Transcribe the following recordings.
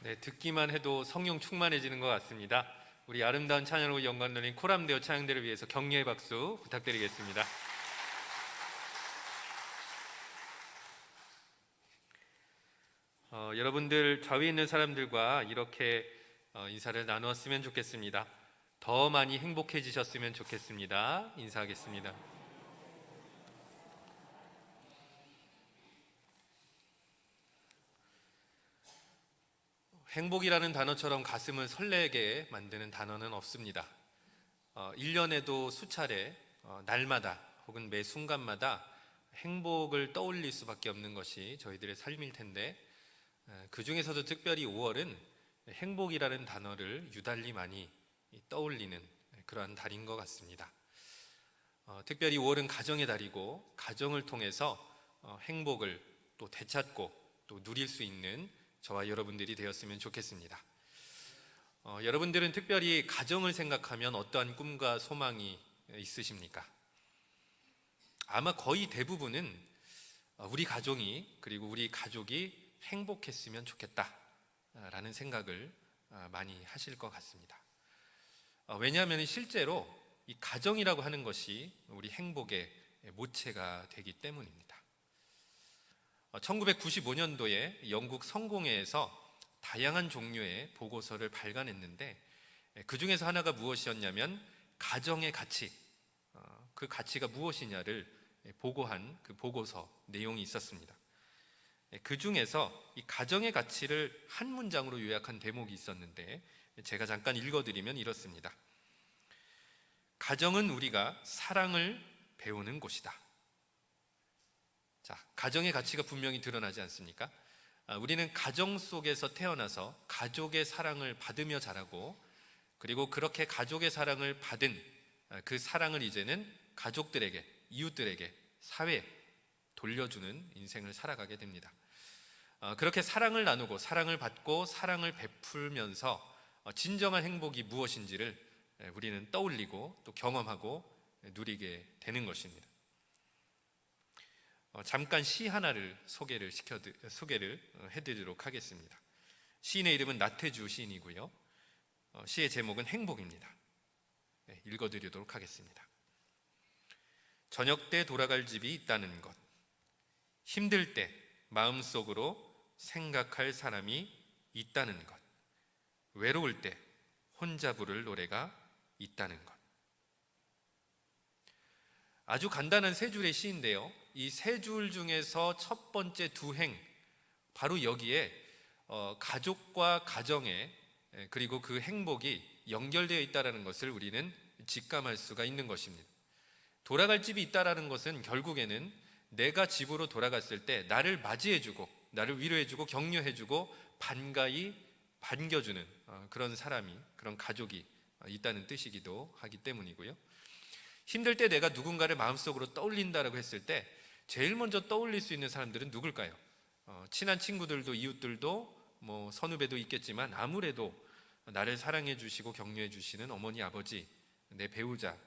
네, 듣기만 해도 성령 충만해지는 것 같습니다. 우리 아름다운 찬양으로 영광 돌린 코람데오 찬양대를 위해서 격려의 박수 부탁드리겠습니다. 여러분들 좌위에 있는 사람들과 이렇게 인사를 나누었으면 좋겠습니다. 더 많이 행복해지셨으면 좋겠습니다. 인사하겠습니다. 행복이라는 단어처럼 가슴을 설레게 만드는 단어는 없습니다. 1년에도 수차례 날마다 혹은 매 순간마다 행복을 떠올릴 수밖에 없는 것이 저희들의 삶일 텐데, 그 중에서도 특별히 5월은 행복이라는 단어를 유달리 많이 떠올리는 그러한 달인 것 같습니다. 특별히 5월은 가정의 달이고, 가정을 통해서 행복을 또 되찾고 또 누릴 수 있는 저와 여러분들이 되었으면 좋겠습니다. 여러분들은 특별히 가정을 생각하면 어떠한 꿈과 소망이 있으십니까? 아마 거의 대부분은 우리 가정이, 그리고 우리 가족이 행복했으면 좋겠다라는 생각을 많이 하실 것 같습니다. 왜냐하면 실제로 이 가정이라고 하는 것이 우리 행복의 모체가 되기 때문입니다. 1995년도에 영국 성공회에서 다양한 종류의 보고서를 발간했는데, 그 중에서 하나가 무엇이었냐면 가정의 가치, 그 가치가 무엇이냐를 보고한 그 보고서 내용이 있었습니다. 그 중에서 이 가정의 가치를 한 문장으로 요약한 대목이 있었는데, 제가 잠깐 읽어드리면 이렇습니다. 가정은 우리가 사랑을 배우는 곳이다. 자, 가정의 가치가 분명히 드러나지 않습니까? 우리는 가정 속에서 태어나서 가족의 사랑을 받으며 자라고, 그리고 그렇게 가족의 사랑을 받은 그 사랑을 이제는 가족들에게, 이웃들에게, 사회에 돌려주는 인생을 살아가게 됩니다. 그렇게 사랑을 나누고 사랑을 받고 사랑을 베풀면서 진정한 행복이 무엇인지를 우리는 떠올리고 또 경험하고 누리게 되는 것입니다. 잠깐 시 하나를 소개를 해드리도록 하겠습니다. 시인의 이름은 나태주 시인이고요. 시의 제목은 행복입니다. 읽어드리도록 하겠습니다. 저녁 때 돌아갈 집이 있다는 것, 힘들 때 마음속으로 생각할 사람이 있다는 것, 외로울 때 혼자 부를 노래가 있다는 것. 아주 간단한 세 줄의 시인데요, 이 세 줄 중에서 첫 번째 두 행, 바로 여기에 가족과 가정에, 그리고 그 행복이 연결되어 있다는 것을 우리는 직감할 수가 있는 것입니다. 돌아갈 집이 있다는 것은 결국에는 내가 집으로 돌아갔을 때 나를 맞이해주고 나를 위로해주고 격려해주고 반가이 반겨주는 그런 사람이, 그런 가족이 있다는 뜻이기도 하기 때문이고요. 힘들 때 내가 누군가를 마음속으로 떠올린다라고 했을 때 제일 먼저 떠올릴 수 있는 사람들은 누굴까요? 친한 친구들도, 이웃들도, 선후배도 있겠지만 아무래도 나를 사랑해 주시고 격려해 주시는 어머니, 아버지, 내 배우자,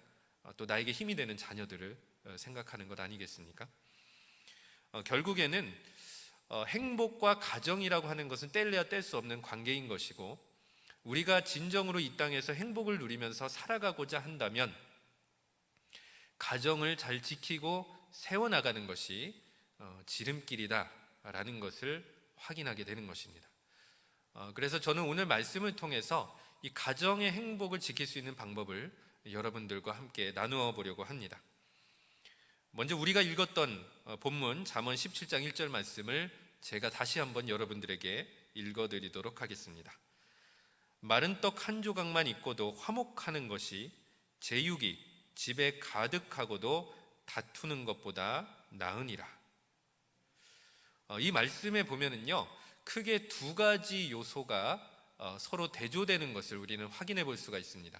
또 나에게 힘이 되는 자녀들을 생각하는 것 아니겠습니까? 결국에는 행복과 가정이라고 하는 것은 뗄래야 뗄 수 없는 관계인 것이고, 우리가 진정으로 이 땅에서 행복을 누리면서 살아가고자 한다면 가정을 잘 지키고 세워나가는 것이 지름길이다라는 것을 확인하게 되는 것입니다. 그래서 저는 오늘 말씀을 통해서 이 가정의 행복을 지킬 수 있는 방법을 여러분들과 함께 나누어 보려고 합니다. 먼저 우리가 읽었던 본문 잠언 17장 1절 말씀을 제가 다시 한번 여러분들에게 읽어드리도록 하겠습니다. 마른 떡 한 조각만 있고도 화목하는 것이 제육이 집에 가득하고도 다투는 것보다 나으니라. 이 말씀에 보면은요, 크게 두 가지 요소가 서로 대조되는 것을 우리는 확인해 볼 수가 있습니다.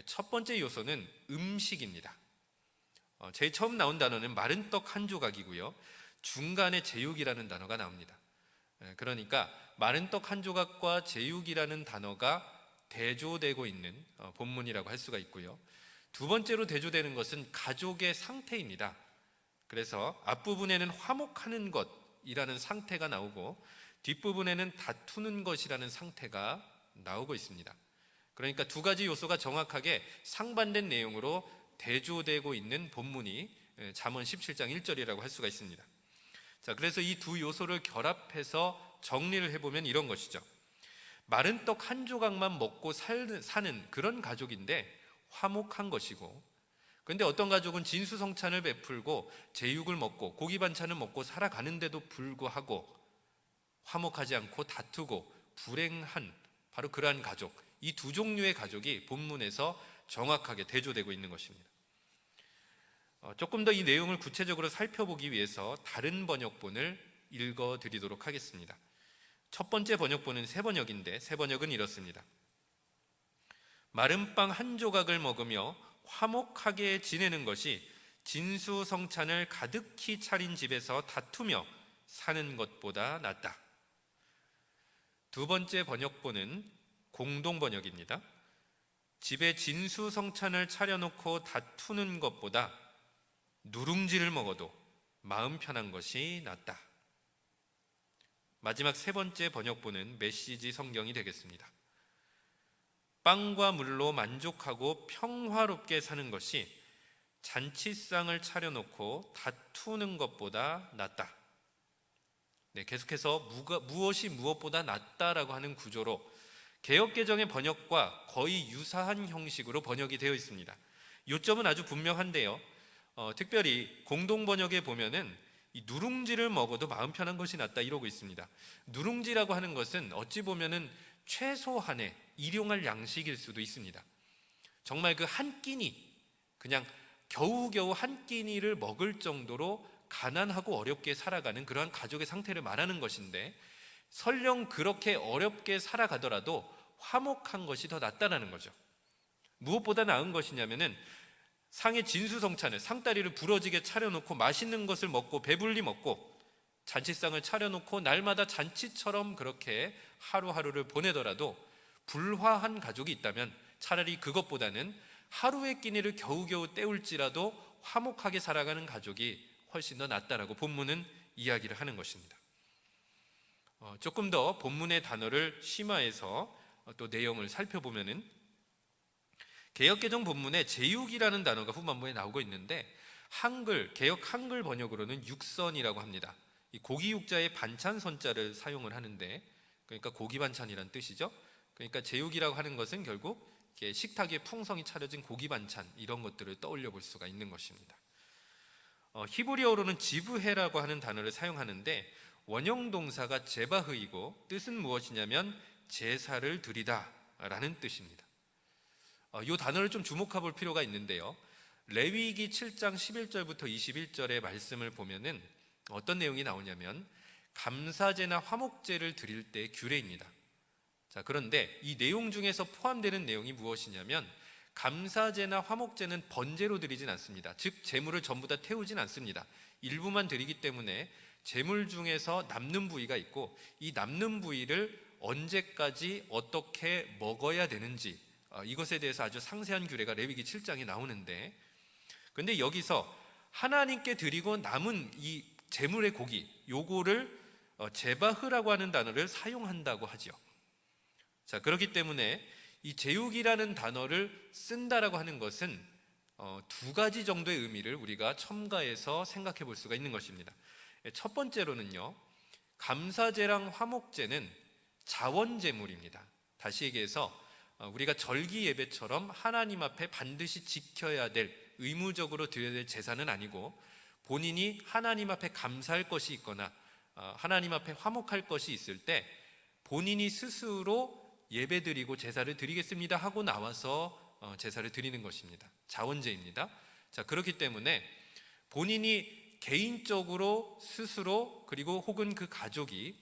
첫 번째 요소는 음식입니다. 제일 처음 나온 단어는 마른 떡 한 조각이고요, 중간에 제육이라는 단어가 나옵니다. 그러니까 마른 떡 한 조각과 제육이라는 단어가 대조되고 있는 본문이라고 할 수가 있고요. 두 번째로 대조되는 것은 가족의 상태입니다. 그래서 앞부분에는 화목하는 것이라는 상태가 나오고, 뒷부분에는 다투는 것이라는 상태가 나오고 있습니다. 그러니까 두 가지 요소가 정확하게 상반된 내용으로 대조되고 있는 본문이 잠언 17장 1절이라고 할 수가 있습니다. 자, 그래서 이 두 요소를 결합해서 정리를 해보면 이런 것이죠. 마른 떡 한 조각만 먹고 사는 그런 가족인데 화목한 것이고, 그런데 어떤 가족은 진수성찬을 베풀고 제육을 먹고 고기 반찬을 먹고 살아가는데도 불구하고 화목하지 않고 다투고 불행한 바로 그러한 가족, 이 두 종류의 가족이 본문에서 정확하게 대조되고 있는 것입니다. 조금 더 이 내용을 구체적으로 살펴보기 위해서 다른 번역본을 읽어드리도록 하겠습니다. 첫 번째 번역본은 새 번역인데 새 번역은 이렇습니다. 마른 빵 한 조각을 먹으며 화목하게 지내는 것이 진수성찬을 가득히 차린 집에서 다투며 사는 것보다 낫다. 두 번째 번역본은 공동 번역입니다. 집에 진수성찬을 차려놓고 다투는 것보다 누룽지를 먹어도 마음 편한 것이 낫다. 마지막 세 번째 번역본은 메시지 성경이 되겠습니다. 빵과 물로 만족하고 평화롭게 사는 것이 잔치상을 차려놓고 다투는 것보다 낫다. 네, 계속해서 무엇이 무엇보다 낫다라고 하는 구조로 개역개정의 번역과 거의 유사한 형식으로 번역이 되어 있습니다. 요점은 아주 분명한데요. 특별히 공동번역에 보면은 이 누룽지를 먹어도 마음 편한 것이 낫다 이러고 있습니다. 누룽지라고 하는 것은 어찌 보면은 최소한의 일용할 양식일 수도 있습니다. 정말 그 한 끼니, 그냥 겨우겨우 한 끼니를 먹을 정도로 가난하고 어렵게 살아가는 그러한 가족의 상태를 말하는 것인데, 설령 그렇게 어렵게 살아가더라도 화목한 것이 더 낫다라는 거죠. 무엇보다 나은 것이냐면은 상의 진수성찬을, 상다리를 부러지게 차려놓고 맛있는 것을 먹고 배불리 먹고 잔치상을 차려놓고 날마다 잔치처럼 그렇게 하루하루를 보내더라도 불화한 가족이 있다면 차라리 그것보다는 하루의 끼니를 겨우겨우 때울지라도 화목하게 살아가는 가족이 훨씬 더 낫다라고 본문은 이야기를 하는 것입니다. 조금 더 본문의 단어를 심화해서 또 내용을 살펴보면은 개역개정 본문에 제육이라는 단어가 후반부에 나오고 있는데 개역 한글 번역으로는 육선이라고 합니다. 이 고기 육자의 반찬 선자를 사용을 하는데, 그러니까 고기 반찬이란 뜻이죠. 그러니까 제육이라고 하는 것은 결국 식탁에 풍성히 차려진 고기 반찬, 이런 것들을 떠올려 볼 수가 있는 것입니다. 히브리어로는 지브해라고 하는 단어를 사용하는데 원형 동사가 제바흐이고 뜻은 무엇이냐면 제사를 드리다 라는 뜻입니다. 이 단어를 좀 주목해 볼 필요가 있는데요. 레위기 7장 11절부터 21절의 말씀을 보면은 어떤 내용이 나오냐면 감사제나 화목제를 드릴 때 규례입니다. 자, 그런데 이 내용 중에서 포함되는 내용이 무엇이냐면 감사제나 화목제는 번제로 드리진 않습니다. 즉 제물을 전부 다 태우진 않습니다. 일부만 드리기 때문에 제물 중에서 남는 부위가 있고 이 남는 부위를 언제까지 어떻게 먹어야 되는지 이것에 대해서 아주 상세한 규례가 레위기 7장에 나오는데, 근데 여기서 하나님께 드리고 남은 이 제물의 고기, 요거를 제바흐라고 하는 단어를 사용한다고 하죠. 자, 그렇기 때문에 이 제육이라는 단어를 쓴다라고 하는 것은 두 가지 정도의 의미를 우리가 첨가해서 생각해 볼 수가 있는 것입니다. 첫 번째로는요, 감사제랑 화목제는 자원제물입니다. 다시 얘기해서 우리가 절기 예배처럼 하나님 앞에 반드시 지켜야 될, 의무적으로 드려야 될 제사는 아니고 본인이 하나님 앞에 감사할 것이 있거나 하나님 앞에 화목할 것이 있을 때 본인이 스스로 예배드리고 제사를 드리겠습니다 하고 나와서 제사를 드리는 것입니다. 자원제입니다. 자, 그렇기 때문에 본인이 개인적으로 스스로 그리고 혹은 그 가족이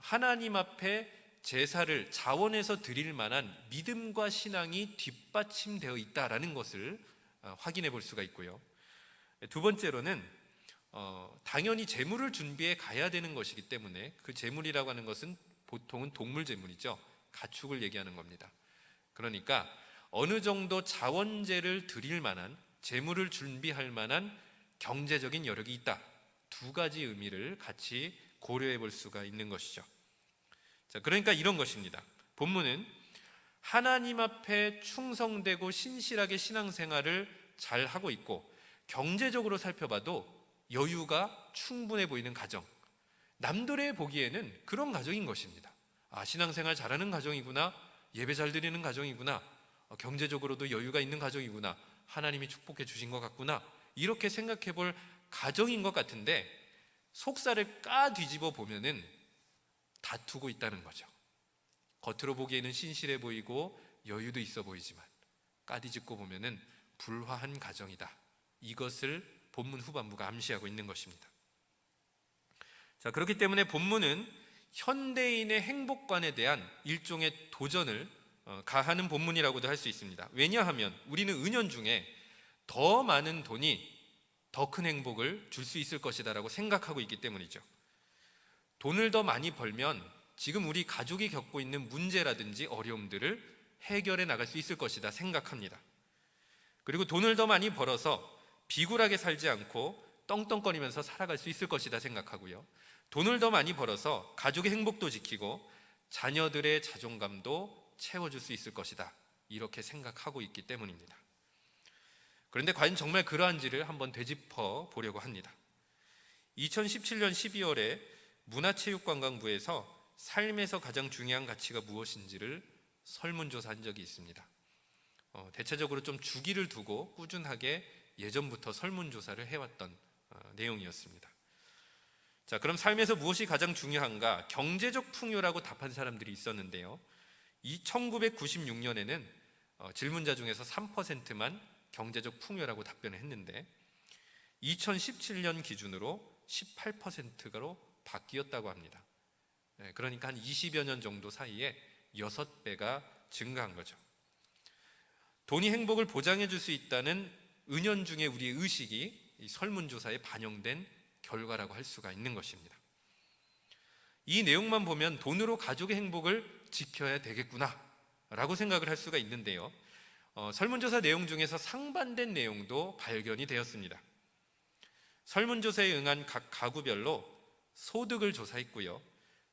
하나님 앞에 제사를 자원해서 드릴 만한 믿음과 신앙이 뒷받침되어 있다라는 것을 확인해 볼 수가 있고요. 두 번째로는 당연히 제물을 준비해 가야 되는 것이기 때문에 그 제물이라고 하는 것은 보통은 동물 제물이죠. 가축을 얘기하는 겁니다. 그러니까 어느 정도 자원제를 드릴 만한, 제물을 준비할 만한 경제적인 여력이 있다. 두 가지 의미를 같이 고려해 볼 수가 있는 것이죠. 자, 그러니까 이런 것입니다. 본문은 하나님 앞에 충성되고 신실하게 신앙생활을 잘 하고 있고 경제적으로 살펴봐도 여유가 충분해 보이는 가정, 남들의 보기에는 그런 가정인 것입니다. 아, 신앙생활 잘하는 가정이구나, 예배 잘 드리는 가정이구나, 경제적으로도 여유가 있는 가정이구나, 하나님이 축복해 주신 것 같구나, 이렇게 생각해 볼 가정인 것 같은데 속살을 까 뒤집어 보면은 다투고 있다는 거죠. 겉으로 보기에는 신실해 보이고 여유도 있어 보이지만 까뒤집고 보면은 불화한 가정이다. 이것을 본문 후반부가 암시하고 있는 것입니다. 자, 그렇기 때문에 본문은 현대인의 행복관에 대한 일종의 도전을 가하는 본문이라고도 할 수 있습니다. 왜냐하면 우리는 은연중에 더 많은 돈이 더 큰 행복을 줄 수 있을 것이다라고 생각하고 있기 때문이죠. 돈을 더 많이 벌면 지금 우리 가족이 겪고 있는 문제라든지 어려움들을 해결해 나갈 수 있을 것이다 생각합니다. 그리고 돈을 더 많이 벌어서 비굴하게 살지 않고 떵떵거리면서 살아갈 수 있을 것이다 생각하고요. 돈을 더 많이 벌어서 가족의 행복도 지키고 자녀들의 자존감도 채워줄 수 있을 것이다, 이렇게 생각하고 있기 때문입니다. 그런데 과연 정말 그러한지를 한번 되짚어 보려고 합니다. 2017년 12월에 문화체육관광부에서 삶에서 가장 중요한 가치가 무엇인지를 설문조사한 적이 있습니다. 대체적으로 좀 주기를 두고 꾸준하게 예전부터 설문조사를 해왔던 내용이었습니다. 자, 그럼 삶에서 무엇이 가장 중요한가? 경제적 풍요라고 답한 사람들이 있었는데요. 이 1996년에는 질문자 중에서 3%만 경제적 풍요라고 답변을 했는데 2017년 기준으로 18%로 바뀌었다고 합니다. 그러니까 한 20여 년 정도 사이에 6배가 증가한 거죠. 돈이 행복을 보장해 줄 수 있다는 은연중에 우리의 의식이 이 설문조사에 반영된 결과라고 할 수가 있는 것입니다. 이 내용만 보면 돈으로 가족의 행복을 지켜야 되겠구나 라고 생각을 할 수가 있는데요. 설문조사 내용 중에서 상반된 내용도 발견이 되었습니다. 설문조사에 응한 각 가구별로 소득을 조사했고요.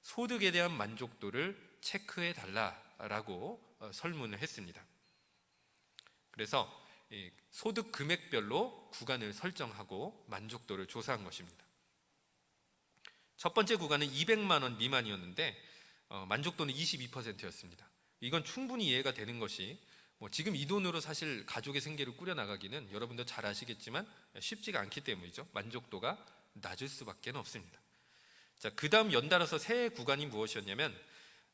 소득에 대한 만족도를 체크해 달라라고 설문을 했습니다. 그래서 소득 금액별로 구간을 설정하고 만족도를 조사한 것입니다. 첫 번째 구간은 200만 원 미만이었는데 만족도는 22%였습니다. 이건 충분히 이해가 되는 것이 지금 이 돈으로 사실 가족의 생계를 꾸려나가기는 여러분도 잘 아시겠지만 쉽지가 않기 때문이죠. 만족도가 낮을 수밖에 없습니다. 자, 그 다음 연달아서 세 구간이 무엇이었냐면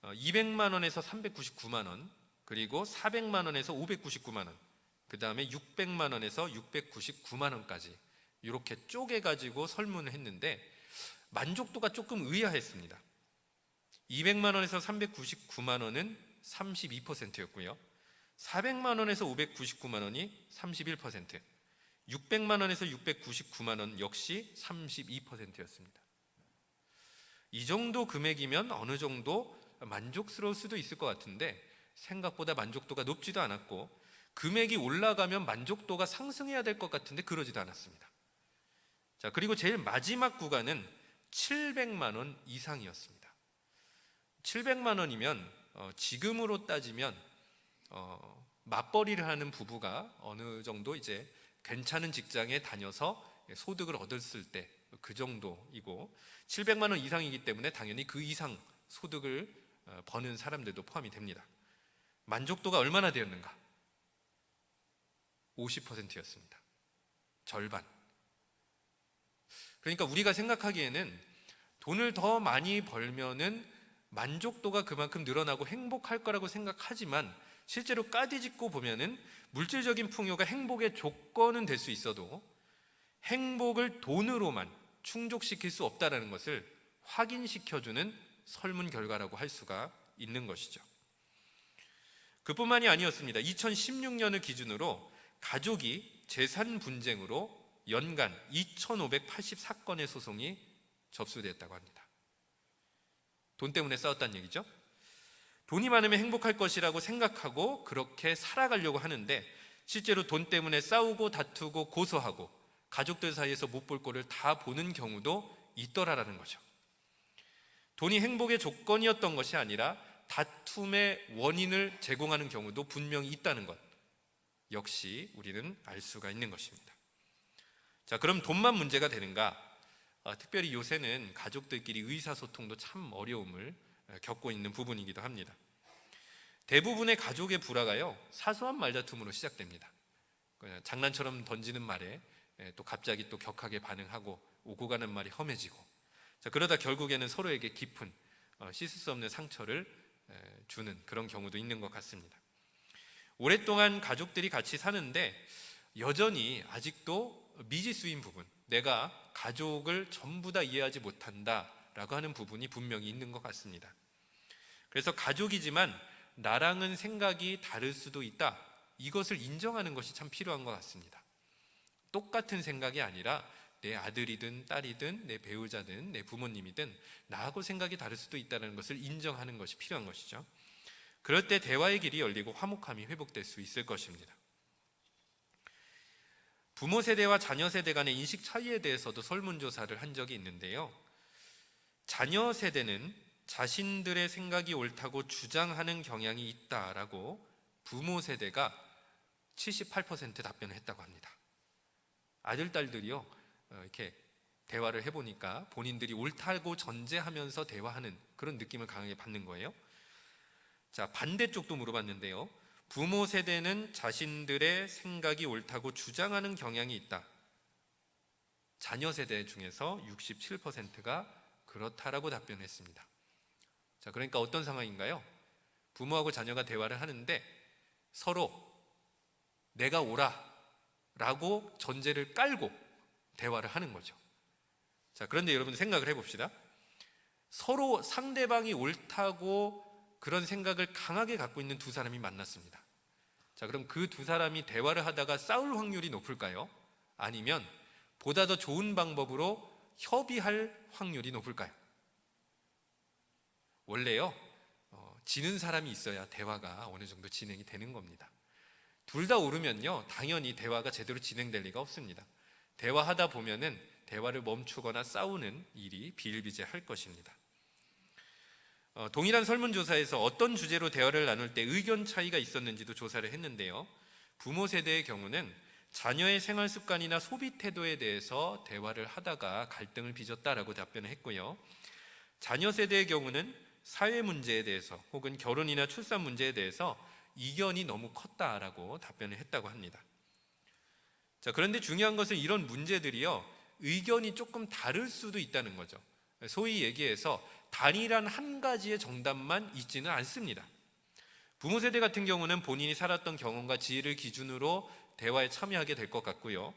200만 원에서 399만 원, 그리고 400만 원에서 599만 원, 그 다음에 600만 원에서 699만 원까지 이렇게 쪼개가지고 설문을 했는데 만족도가 조금 의아했습니다. 200만 원에서 399만 원은 32%였고요. 400만 원에서 599만 원이 31%, 600만 원에서 699만 원 역시 32%였습니다. 이 정도 금액이면 어느 정도 만족스러울 수도 있을 것 같은데 생각보다 만족도가 높지도 않았고 금액이 올라가면 만족도가 상승해야 될 것 같은데 그러지도 않았습니다. 자, 그리고 제일 마지막 구간은 700만 원 이상이었습니다. 700만 원이면 지금으로 따지면 맞벌이를 하는 부부가 어느 정도 이제 괜찮은 직장에 다녀서 소득을 얻었을 때 그 정도이고 700만 원 이상이기 때문에 당연히 그 이상 소득을 버는 사람들도 포함이 됩니다. 만족도가 얼마나 되었는가? 50%였습니다. 절반. 그러니까 우리가 생각하기에는 돈을 더 많이 벌면은 만족도가 그만큼 늘어나고 행복할 거라고 생각하지만 실제로 까디짓고 보면은 물질적인 풍요가 행복의 조건은 될 수 있어도 행복을 돈으로만 충족시킬 수 없다는 것을 확인시켜주는 설문 결과라고 할 수가 있는 것이죠. 그뿐만이 아니었습니다. 2016년을 기준으로 가족이 재산 분쟁으로 연간 2,584건의 소송이 접수됐다고 합니다. 돈 때문에 싸웠다는 얘기죠. 돈이 많으면 행복할 것이라고 생각하고 그렇게 살아가려고 하는데 실제로 돈 때문에 싸우고 다투고 고소하고 가족들 사이에서 못 볼 꼴을 다 보는 경우도 있더라라는 거죠. 돈이 행복의 조건이었던 것이 아니라 다툼의 원인을 제공하는 경우도 분명히 있다는 것, 역시 우리는 알 수가 있는 것입니다. 자, 그럼 돈만 문제가 되는가? 특별히 요새는 가족들끼리 의사소통도 참 어려움을 겪고 있는 부분이기도 합니다. 대부분의 가족의 불화가요, 사소한 말다툼으로 시작됩니다. 그냥 장난처럼 던지는 말에 또 갑자기 또 격하게 반응하고 오고 가는 말이 험해지고, 자, 그러다 결국에는 서로에게 깊은 씻을 수 없는 상처를 주는 그런 경우도 있는 것 같습니다. 오랫동안 가족들이 같이 사는데 여전히 아직도 미지수인 부분, 내가 가족을 전부 다 이해하지 못한다라고 하는 부분이 분명히 있는 것 같습니다. 그래서 가족이지만 나랑은 생각이 다를 수도 있다, 이것을 인정하는 것이 참 필요한 것 같습니다. 똑같은 생각이 아니라 내 아들이든 딸이든 내 배우자든 내 부모님이든 나하고 생각이 다를 수도 있다는 것을 인정하는 것이 필요한 것이죠. 그럴 때 대화의 길이 열리고 화목함이 회복될 수 있을 것입니다. 부모 세대와 자녀 세대 간의 인식 차이에 대해서도 설문조사를 한 적이 있는데요, 자녀 세대는 자신들의 생각이 옳다고 주장하는 경향이 있다라고 부모 세대가 78% 답변을 했다고 합니다. 아들, 딸들이요, 이렇게 대화를 해보니까 본인들이 옳다고 전제하면서 대화하는 그런 느낌을 강하게 받는 거예요. 자, 반대쪽도 물어봤는데요, 부모 세대는 자신들의 생각이 옳다고 주장하는 경향이 있다. 자녀 세대 중에서 67%가 그렇다라고 답변했습니다. 자, 그러니까 어떤 상황인가요? 부모하고 자녀가 대화를 하는데 서로 내가 옳아라고 전제를 깔고 대화를 하는 거죠. 자, 그런데 여러분 생각을 해봅시다. 서로 상대방이 옳다고 그런 생각을 강하게 갖고 있는 두 사람이 만났습니다. 자, 그럼 그 두 사람이 대화를 하다가 싸울 확률이 높을까요? 아니면 보다 더 좋은 방법으로 협의할 확률이 높을까요? 원래요, 지는 사람이 있어야 대화가 어느 정도 진행이 되는 겁니다. 둘 다 옳으면요, 당연히 대화가 제대로 진행될 리가 없습니다. 대화하다 보면은 대화를 멈추거나 싸우는 일이 비일비재할 것입니다. 동일한 설문조사에서 어떤 주제로 대화를 나눌 때 의견 차이가 있었는지도 조사를 했는데요, 부모 세대의 경우는 자녀의 생활 습관이나 소비 태도에 대해서 대화를 하다가 갈등을 빚었다라고 답변을 했고요, 자녀 세대의 경우는 사회 문제에 대해서 혹은 결혼이나 출산 문제에 대해서 이견이 너무 컸다라고 답변을 했다고 합니다. 자, 그런데 중요한 것은 이런 문제들이요, 의견이 조금 다를 수도 있다는 거죠. 소위 얘기해서 단일한 한 가지의 정답만 있지는 않습니다. 부모 세대 같은 경우는 본인이 살았던 경험과 지혜를 기준으로 대화에 참여하게 될 것 같고요,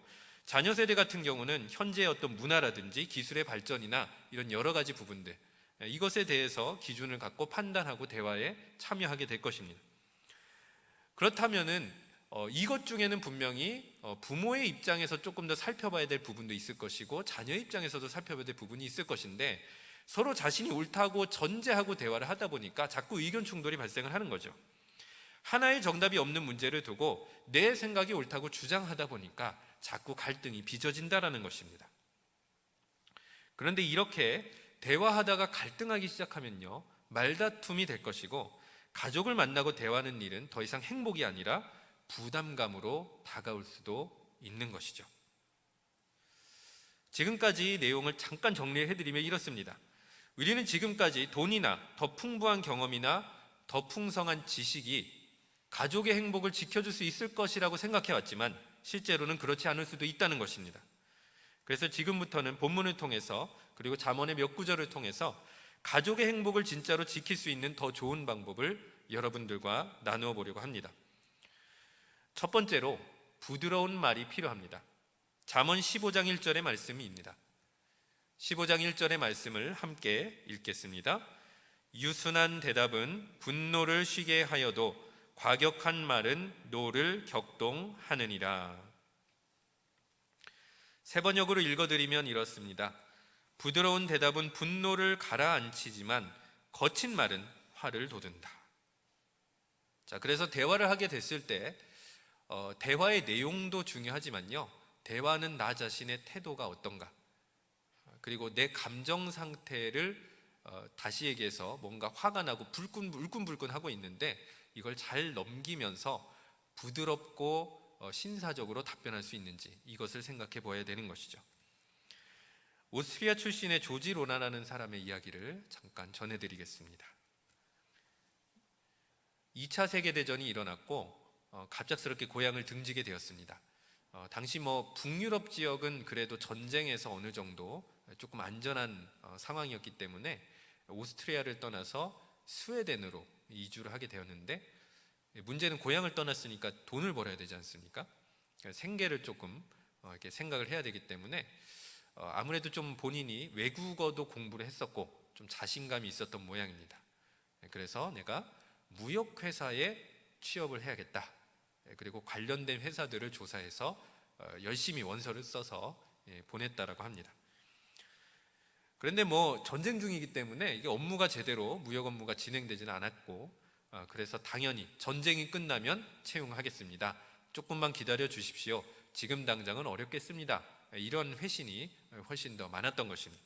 자녀 세대 같은 경우는 현재의 어떤 문화라든지 기술의 발전이나 이런 여러 가지 부분들, 이것에 대해서 기준을 갖고 판단하고 대화에 참여하게 될 것입니다. 그렇다면은 이것 중에는 분명히 부모의 입장에서 조금 더 살펴봐야 될 부분도 있을 것이고 자녀의 입장에서도 살펴봐야 될 부분이 있을 것인데, 서로 자신이 옳다고 전제하고 대화를 하다 보니까 자꾸 의견 충돌이 발생을 하는 거죠. 하나의 정답이 없는 문제를 두고 내 생각이 옳다고 주장하다 보니까 자꾸 갈등이 빚어진다라는 것입니다. 그런데 이렇게 대화하다가 갈등하기 시작하면요, 말다툼이 될 것이고 가족을 만나고 대화하는 일은 더 이상 행복이 아니라 부담감으로 다가올 수도 있는 것이죠. 지금까지 내용을 잠깐 정리해드리면 이렇습니다. 우리는 지금까지 돈이나 더 풍부한 경험이나 더 풍성한 지식이 가족의 행복을 지켜줄 수 있을 것이라고 생각해왔지만 실제로는 그렇지 않을 수도 있다는 것입니다. 그래서 지금부터는 본문을 통해서 그리고 잠언의 몇 구절을 통해서 가족의 행복을 진짜로 지킬 수 있는 더 좋은 방법을 여러분들과 나누어 보려고 합니다. 첫 번째로 부드러운 말이 필요합니다. 잠언 15장 1절의 말씀입니다. 15장 1절의 말씀을 함께 읽겠습니다. 유순한 대답은 분노를 쉬게 하여도 과격한 말은 노를 격동하느니라. 세 번역으로 읽어드리면 이렇습니다. 부드러운 대답은 분노를 가라앉히지만 거친 말은 화를 돋운다. 자, 그래서 대화를 하게 됐을 때 대화의 내용도 중요하지만요, 대화는 나 자신의 태도가 어떤가, 그리고 내 감정 상태를 다시 얘기해서 뭔가 화가 나고 울끈불끈 하고 있는데 이걸 잘 넘기면서 부드럽고 신사적으로 답변할 수 있는지 이것을 생각해 보아야 되는 것이죠. 오스트리아 출신의 조지 로나라는 사람의 이야기를 잠깐 전해드리겠습니다. 2차 세계대전이 일어났고 갑작스럽게 고향을 등지게 되었습니다. 당시 북유럽 지역은 그래도 전쟁에서 어느 정도 조금 안전한 상황이었기 때문에 오스트리아를 떠나서 스웨덴으로 이주를 하게 되었는데, 문제는 고향을 떠났으니까 돈을 벌어야 되지 않습니까? 생계를 조금 이렇게 생각을 해야 되기 때문에 아무래도 좀 본인이 외국어도 공부를 했었고 좀 자신감이 있었던 모양입니다. 그래서 내가 무역회사에 취업을 해야겠다. 그리고 관련된 회사들을 조사해서 열심히 원서를 써서 보냈다라고 합니다. 그런데 전쟁 중이기 때문에 이게 업무가 제대로 무역 업무가 진행되지는 않았고, 그래서 당연히 전쟁이 끝나면 채용하겠습니다. 조금만 기다려 주십시오. 지금 당장은 어렵겠습니다. 이런 회신이 훨씬 더 많았던 것입니다.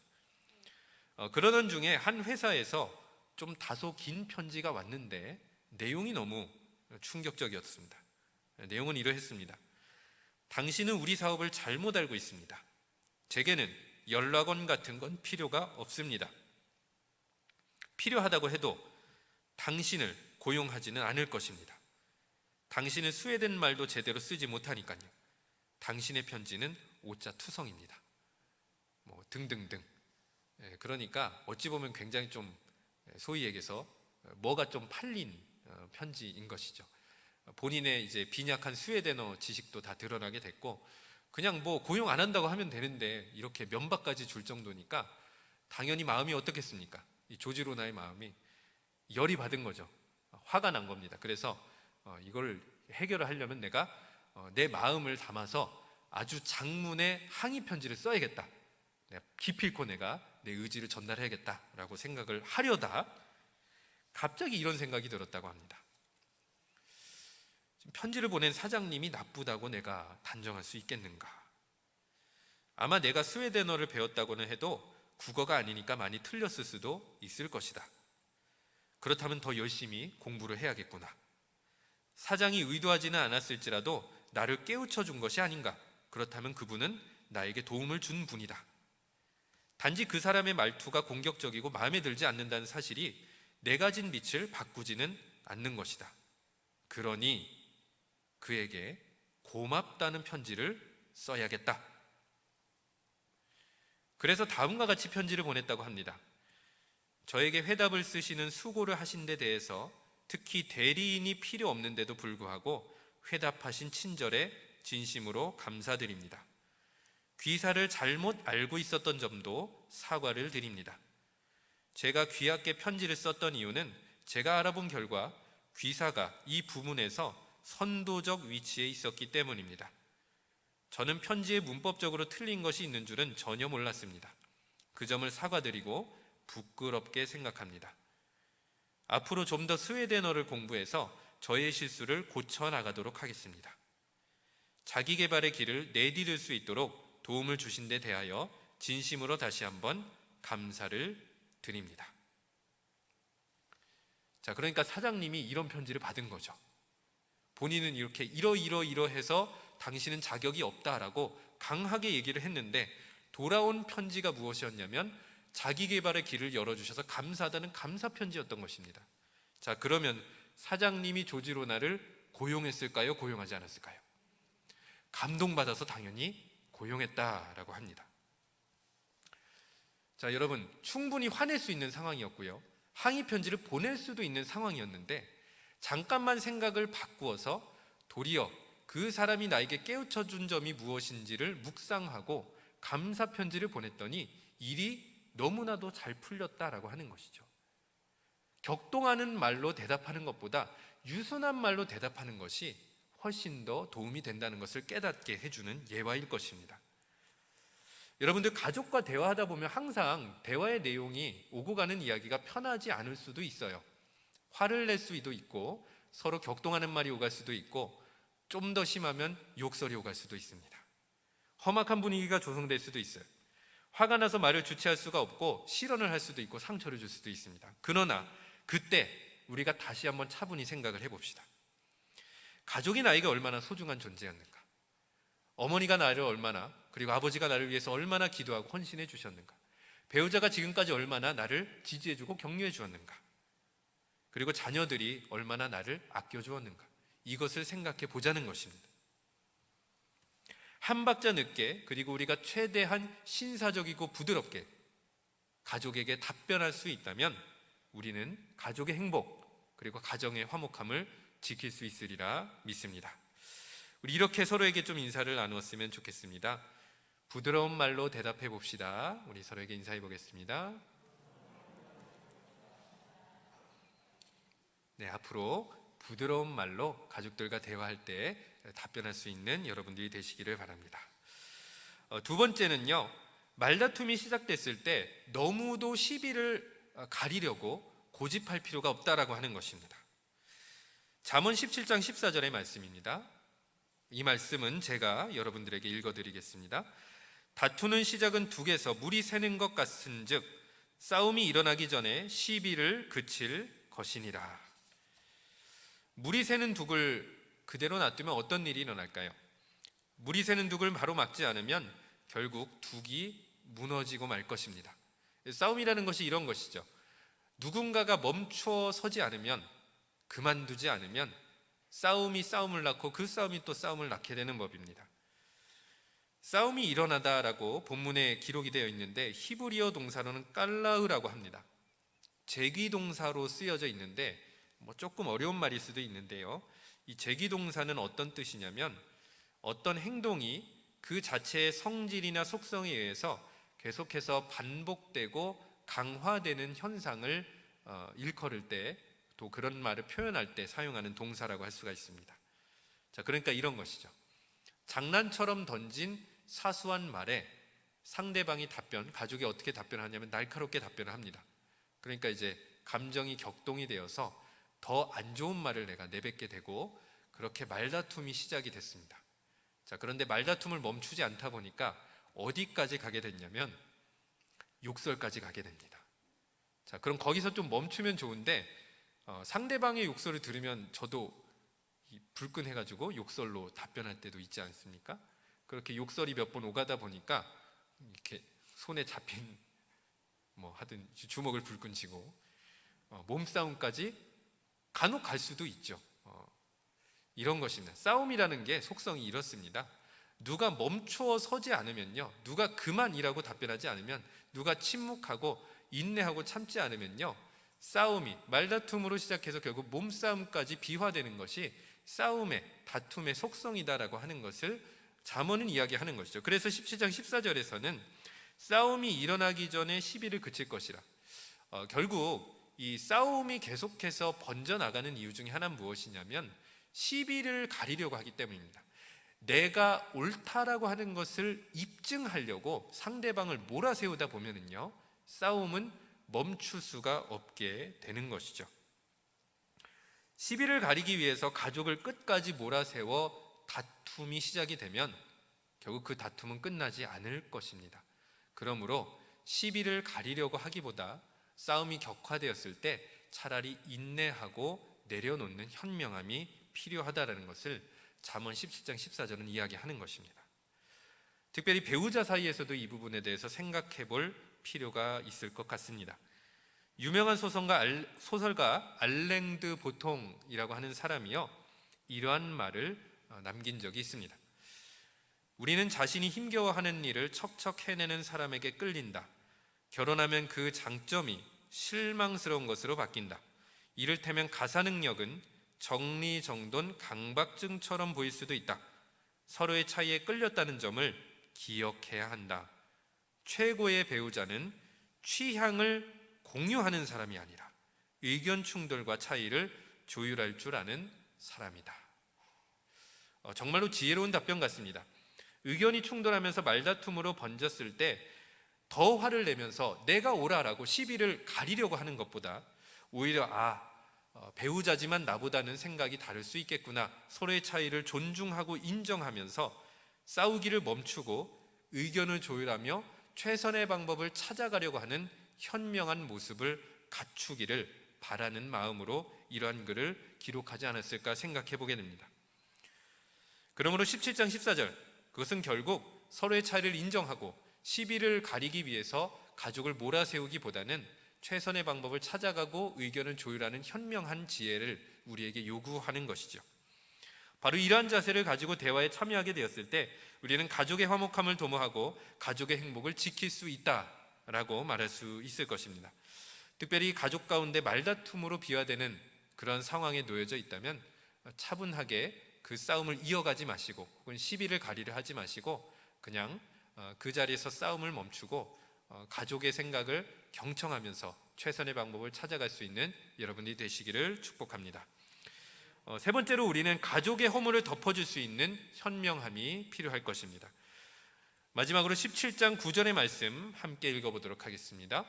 그러던 중에 한 회사에서 좀 다소 긴 편지가 왔는데 내용이 너무 충격적이었습니다. 내용은 이러했습니다. 당신은 우리 사업을 잘못 알고 있습니다. 제게는 연락원 같은 건 필요가 없습니다. 필요하다고 해도 당신을 고용하지는 않을 것입니다. 당신은 스웨덴 말도 제대로 쓰지 못하니까요. 당신의 편지는 오자투성입니다. 등등등. 그러니까 어찌 보면 굉장히 좀 소위 얘기해서 뭐가 좀 팔린 편지인 것이죠. 본인의 이제 빈약한 스웨덴어 지식도 다 드러나게 됐고, 그냥 고용 안 한다고 하면 되는데 이렇게 면박까지 줄 정도니까 당연히 마음이 어떻겠습니까? 이 조지 로나의 마음이 열이 받은 거죠. 화가 난 겁니다. 그래서 이걸 해결을 하려면 내가 내 마음을 담아서 아주 장문의 항의 편지를 써야겠다. 기필코 내가 내 의지를 전달해야겠다라고 생각을 하려다 갑자기 이런 생각이 들었다고 합니다. 편지를 보낸 사장님이 나쁘다고 내가 단정할 수 있겠는가? 아마 내가 스웨덴어를 배웠다고는 해도 국어가 아니니까 많이 틀렸을 수도 있을 것이다. 그렇다면 더 열심히 공부를 해야겠구나. 사장이 의도하지는 않았을지라도 나를 깨우쳐 준 것이 아닌가? 그렇다면 그분은 나에게 도움을 준 분이다. 단지 그 사람의 말투가 공격적이고 마음에 들지 않는다는 사실이 내가 진 빛을 바꾸지는 않는 것이다. 그러니 그에게 고맙다는 편지를 써야겠다. 그래서 다음과 같이 편지를 보냈다고 합니다. 저에게 회답을 쓰시는 수고를 하신 데 대해서 특히 대리인이 필요 없는데도 불구하고 회답하신 친절에 진심으로 감사드립니다. 귀사를 잘못 알고 있었던 점도 사과를 드립니다. 제가 귀하께 편지를 썼던 이유는 제가 알아본 결과 귀사가 이 부문에서 선도적 위치에 있었기 때문입니다. 저는 편지에 문법적으로 틀린 것이 있는 줄은 전혀 몰랐습니다. 그 점을 사과드리고 부끄럽게 생각합니다. 앞으로 좀 더 스웨덴어를 공부해서 저의 실수를 고쳐나가도록 하겠습니다. 자기 개발의 길을 내디딜 수 있도록 도움을 주신 데 대하여 진심으로 다시 한번 감사를 드립니다. 자, 그러니까 사장님이 이런 편지를 받은 거죠. 본인은 이렇게 이러해서 당신은 자격이 없다라고 강하게 얘기를 했는데 돌아온 편지가 무엇이었냐면 자기 개발의 길을 열어주셔서 감사하다는 감사 편지였던 것입니다. 자, 그러면 사장님이 조지 로나를 고용했을까요? 고용하지 않았을까요? 감동받아서 당연히 고용했다라고 합니다. 자, 여러분, 충분히 화낼 수 있는 상황이었고요. 항의 편지를 보낼 수도 있는 상황이었는데 잠깐만 생각을 바꾸어서 도리어 그 사람이 나에게 깨우쳐 준 점이 무엇인지를 묵상하고 감사 편지를 보냈더니 일이 너무나도 잘 풀렸다라고 하는 것이죠. 격동하는 말로 대답하는 것보다 유순한 말로 대답하는 것이 훨씬 더 도움이 된다는 것을 깨닫게 해주는 예화일 것입니다. 여러분들, 가족과 대화하다 보면 항상 대화의 내용이 오고 가는 이야기가 편하지 않을 수도 있어요. 화를 낼 수도 있고 서로 격동하는 말이 오갈 수도 있고 좀 더 심하면 욕설이 오갈 수도 있습니다. 험악한 분위기가 조성될 수도 있어요. 화가 나서 말을 주체할 수가 없고 실언을 할 수도 있고 상처를 줄 수도 있습니다. 그러나 그때 우리가 다시 한번 차분히 생각을 해봅시다. 가족이 나에게 얼마나 소중한 존재였는가, 어머니가 나를 얼마나, 그리고 아버지가 나를 위해서 얼마나 기도하고 헌신해 주셨는가, 배우자가 지금까지 얼마나 나를 지지해주고 격려해 주었는가, 그리고 자녀들이 얼마나 나를 아껴주었는가, 이것을 생각해 보자는 것입니다. 한 박자 늦게, 그리고 우리가 최대한 신사적이고 부드럽게 가족에게 답변할 수 있다면 우리는 가족의 행복, 그리고 가정의 화목함을 지킬 수 있으리라 믿습니다. 우리 이렇게 서로에게 좀 인사를 나누었으면 좋겠습니다. 부드러운 말로 대답해 봅시다. 우리 서로에게 인사해 보겠습니다. 네, 앞으로 부드러운 말로 가족들과 대화할 때 답변할 수 있는 여러분들이 되시기를 바랍니다. 두 번째는요, 말다툼이 시작됐을 때 너무도 시비를 가리려고 고집할 필요가 없다라고 하는 것입니다. 잠언 17장 14절의 말씀입니다. 이 말씀은 제가 여러분들에게 읽어드리겠습니다. 다투는 시작은 둑에서 물이 새는 것 같은즉 싸움이 일어나기 전에 시비를 그칠 것이니라. 물이 새는 둑을 그대로 놔두면 어떤 일이 일어날까요? 물이 새는 둑을 바로 막지 않으면 결국 둑이 무너지고 말 것입니다. 싸움이라는 것이 이런 것이죠. 누군가가 멈춰 서지 않으면, 그만두지 않으면 싸움이 싸움을 낳고 그 싸움이 또 싸움을 낳게 되는 법입니다. 싸움이 일어나다라고 본문에 기록이 되어 있는데 히브리어 동사로는 깔라흐라고 합니다. 제귀동사로 쓰여져 있는데 조금 어려운 말일 수도 있는데요, 이 제귀동사는 어떤 뜻이냐면 어떤 행동이 그 자체의 성질이나 속성에 의해서 계속해서 반복되고 강화되는 현상을 일컬을 때, 또 그런 말을 표현할 때 사용하는 동사라고 할 수가 있습니다. 자, 그러니까 이런 것이죠. 장난처럼 던진 사소한 말에 상대방이 가족이 어떻게 답변하냐면 날카롭게 답변을 합니다. 그러니까 이제 감정이 격동이 되어서 더 안 좋은 말을 내가 내뱉게 되고 그렇게 말다툼이 시작이 됐습니다. 자, 그런데 말다툼을 멈추지 않다 보니까 어디까지 가게 됐냐면 욕설까지 가게 됩니다. 자, 그럼 거기서 좀 멈추면 좋은데 상대방의 욕설을 들으면 저도 불끈해가지고 욕설로 답변할 때도 있지 않습니까? 그렇게 욕설이 몇 번 오가다 보니까 이렇게 손에 잡힌 하든 주먹을 불끈 쥐고 몸싸움까지 간혹 갈 수도 있죠. 이런 것입니다. 싸움이라는 게 속성이 이렇습니다. 누가 멈추어 서지 않으면요, 누가 그만이라고 답변하지 않으면, 누가 침묵하고 인내하고 참지 않으면요, 싸움이 말다툼으로 시작해서 결국 몸싸움까지 비화되는 것이 싸움의, 다툼의 속성이다라고 하는 것을 잠언은 이야기하는 것이죠. 그래서 17장 14절에서는 싸움이 일어나기 전에 시비를 그칠 것이라. 결국 이 싸움이 계속해서 번져나가는 이유 중에 하나는 무엇이냐면 시비를 가리려고 하기 때문입니다. 내가 옳다라고 하는 것을 입증하려고 상대방을 몰아세우다 보면은요, 싸움은 멈출 수가 없게 되는 것이죠. 시비를 가리기 위해서 가족을 끝까지 몰아세워 다툼이 시작이 되면 결국 그 다툼은 끝나지 않을 것입니다. 그러므로 시비를 가리려고 하기보다 싸움이 격화되었을 때 차라리 인내하고 내려놓는 현명함이 필요하다라는 것을 잠언 17장 14절은 이야기하는 것입니다. 특별히 배우자 사이에서도 이 부분에 대해서 생각해 볼 필요가 있을 것 같습니다. 유명한 소설가 알랭드 보통이라고 하는 사람이요, 이러한 말을 남긴 적이 있습니다. 우리는 자신이 힘겨워하는 일을 척척 해내는 사람에게 끌린다. 결혼하면 그 장점이 실망스러운 것으로 바뀐다. 이를테면 가사 능력은 정리정돈 강박증처럼 보일 수도 있다. 서로의 차이에 끌렸다는 점을 기억해야 한다. 최고의 배우자는 취향을 공유하는 사람이 아니라 의견 충돌과 차이를 조율할 줄 아는 사람이다. 정말로 지혜로운 답변 같습니다. 의견이 충돌하면서 말다툼으로 번졌을 때 더 화를 내면서 내가 옳아라고 시비를 가리려고 하는 것보다 오히려 배우자지만 나보다는 생각이 다를 수 있겠구나, 서로의 차이를 존중하고 인정하면서 싸우기를 멈추고 의견을 조율하며 최선의 방법을 찾아가려고 하는 현명한 모습을 갖추기를 바라는 마음으로 이러한 글을 기록하지 않았을까 생각해 보게 됩니다. 그러므로 17장 14절, 그것은 결국 서로의 차이를 인정하고 시비를 가리기 위해서 가족을 몰아세우기보다는 최선의 방법을 찾아가고 의견을 조율하는 현명한 지혜를 우리에게 요구하는 것이죠. 바로 이러한 자세를 가지고 대화에 참여하게 되었을 때 우리는 가족의 화목함을 도모하고 가족의 행복을 지킬 수 있다라고 말할 수 있을 것입니다. 특별히 가족 가운데 말다툼으로 비화되는 그런 상황에 놓여져 있다면 차분하게 그 싸움을 이어가지 마시고 혹은 시비를 가리려 하지 마시고 그냥 그 자리에서 싸움을 멈추고 가족의 생각을 경청하면서 최선의 방법을 찾아갈 수 있는 여러분이 되시기를 축복합니다. 세 번째로 우리는 가족의 허물을 덮어줄 수 있는 현명함이 필요할 것입니다. 마지막으로 17장 9절의 말씀 함께 읽어보도록 하겠습니다.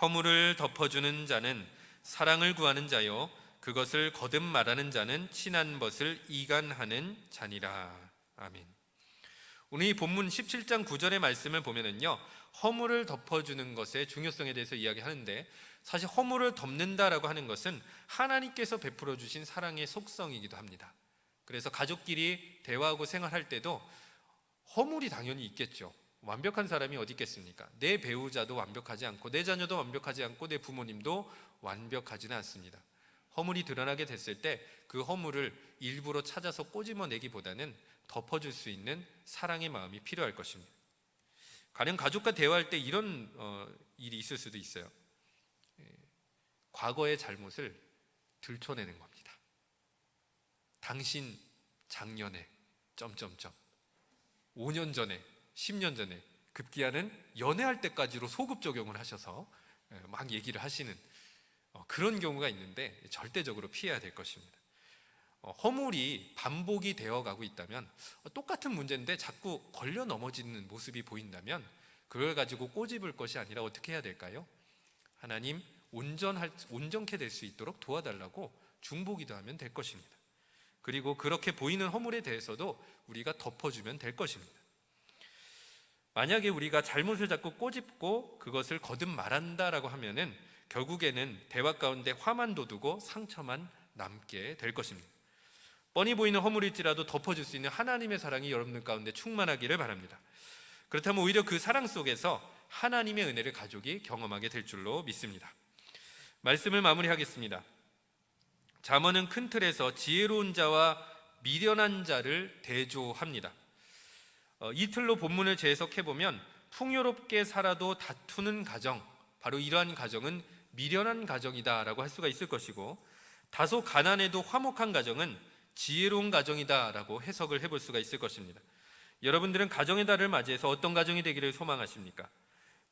허물을 덮어주는 자는 사랑을 구하는 자요 그것을 거듭 말하는 자는 친한 것을 이간하는 자니라. 아멘. 오늘 이 본문 17장 9절의 말씀을 보면은요, 허물을 덮어주는 것의 중요성에 대해서 이야기하는데, 사실 허물을 덮는다라고 하는 것은 하나님께서 베풀어 주신 사랑의 속성이기도 합니다. 그래서 가족끼리 대화하고 생활할 때도 허물이 당연히 있겠죠. 완벽한 사람이 어디 있겠습니까? 내 배우자도 완벽하지 않고 내 자녀도 완벽하지 않고 내 부모님도 완벽하지는 않습니다. 허물이 드러나게 됐을 때 그 허물을 일부러 찾아서 꼬집어내기보다는 덮어줄 수 있는 사랑의 마음이 필요할 것입니다. 가령 가족과 대화할 때 이런 일이 있을 수도 있어요. 과거의 잘못을 들춰내는 겁니다. 당신 작년에 5년 전에 10년 전에 급기야는 연애할 때까지로 소급 적용을 하셔서 막 얘기를 하시는 그런 경우가 있는데 절대적으로 피해야 될 것입니다. 허물이 반복이 되어가고 있다면 똑같은 문제인데 자꾸 걸려 넘어지는 모습이 보인다면 그걸 가지고 꼬집을 것이 아니라 어떻게 해야 될까요? 하나님 온전케 될 수 있도록 도와달라고 중보기도 하면 될 것입니다. 그리고 그렇게 보이는 허물에 대해서도 우리가 덮어주면 될 것입니다. 만약에 우리가 잘못을 자꾸 꼬집고 그것을 거듭 말한다라고 하면은 결국에는 대화 가운데 화만 돋우고 상처만 남게 될 것입니다. 뻔히 보이는 허물일지라도 덮어줄 수 있는 하나님의 사랑이 여러분들 가운데 충만하기를 바랍니다. 그렇다면 오히려 그 사랑 속에서 하나님의 은혜를 가족이 경험하게 될 줄로 믿습니다. 말씀을 마무리하겠습니다. 잠언은 큰 틀에서 지혜로운 자와 미련한 자를 대조합니다. 이 틀로 본문을 재해석해보면 풍요롭게 살아도 다투는 가정, 바로 이러한 가정은 미련한 가정이다라고 할 수가 있을 것이고, 다소 가난해도 화목한 가정은 지혜로운 가정이다라고 해석을 해볼 수가 있을 것입니다. 여러분들은 가정의 달을 맞이해서 어떤 가정이 되기를 소망하십니까?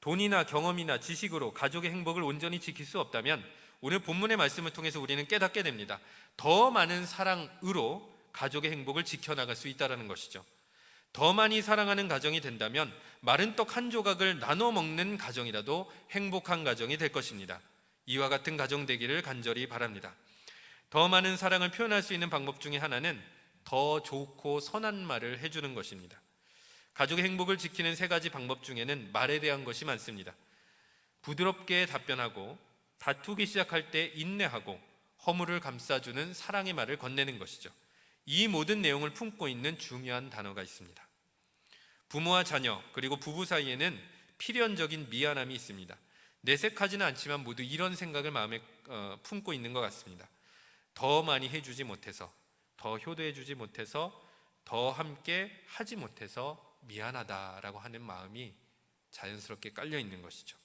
돈이나 경험이나 지식으로 가족의 행복을 온전히 지킬 수 없다면 오늘 본문의 말씀을 통해서 우리는 깨닫게 됩니다. 더 많은 사랑으로 가족의 행복을 지켜나갈 수 있다는 것이죠. 더 많이 사랑하는 가정이 된다면 마른 떡 한 조각을 나눠 먹는 가정이라도 행복한 가정이 될 것입니다. 이와 같은 가정 되기를 간절히 바랍니다. 더 많은 사랑을 표현할 수 있는 방법 중에 하나는 더 좋고 선한 말을 해주는 것입니다. 가족의 행복을 지키는 3가지 방법 중에는 말에 대한 것이 많습니다. 부드럽게 답변하고 다투기 시작할 때 인내하고 허물을 감싸주는 사랑의 말을 건네는 것이죠. 이 모든 내용을 품고 있는 중요한 단어가 있습니다. 부모와 자녀 그리고 부부 사이에는 필연적인 미안함이 있습니다. 내색하지는 않지만 모두 이런 생각을 마음에 품고 있는 것 같습니다. 더 많이 해주지 못해서, 더 효도해주지 못해서, 더 함께 하지 못해서 미안하다라고 하는 마음이 자연스럽게 깔려 있는 것이죠.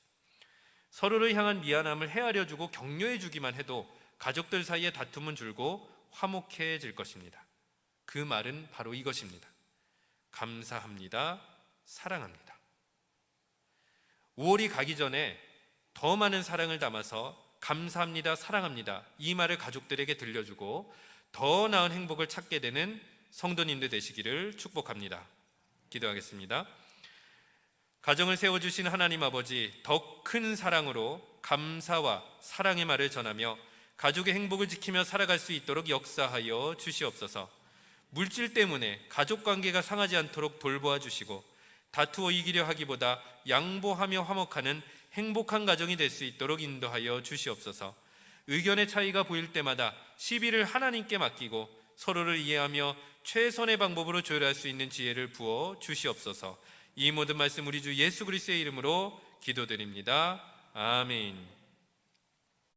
서로를 향한 미안함을 헤아려주고 격려해주기만 해도 가족들 사이의 다툼은 줄고 화목해질 것입니다. 그 말은 바로 이것입니다. 감사합니다. 사랑합니다. 5월이 가기 전에 더 많은 사랑을 담아서 감사합니다. 사랑합니다. 이 말을 가족들에게 들려주고 더 나은 행복을 찾게 되는 성도님들 되시기를 축복합니다. 기도하겠습니다. 가정을 세워주신 하나님 아버지, 더 큰 사랑으로 감사와 사랑의 말을 전하며 가족의 행복을 지키며 살아갈 수 있도록 역사하여 주시옵소서. 물질 때문에 가족관계가 상하지 않도록 돌보아 주시고 다투어 이기려 하기보다 양보하며 화목하는 행복한 가정이 될 수 있도록 인도하여 주시옵소서. 의견의 차이가 보일 때마다 시비를 하나님께 맡기고 서로를 이해하며 최선의 방법으로 조율할 수 있는 지혜를 부어 주시옵소서. 이 모든 말씀 우리 주 예수 그리스도의 이름으로 기도드립니다. 아멘.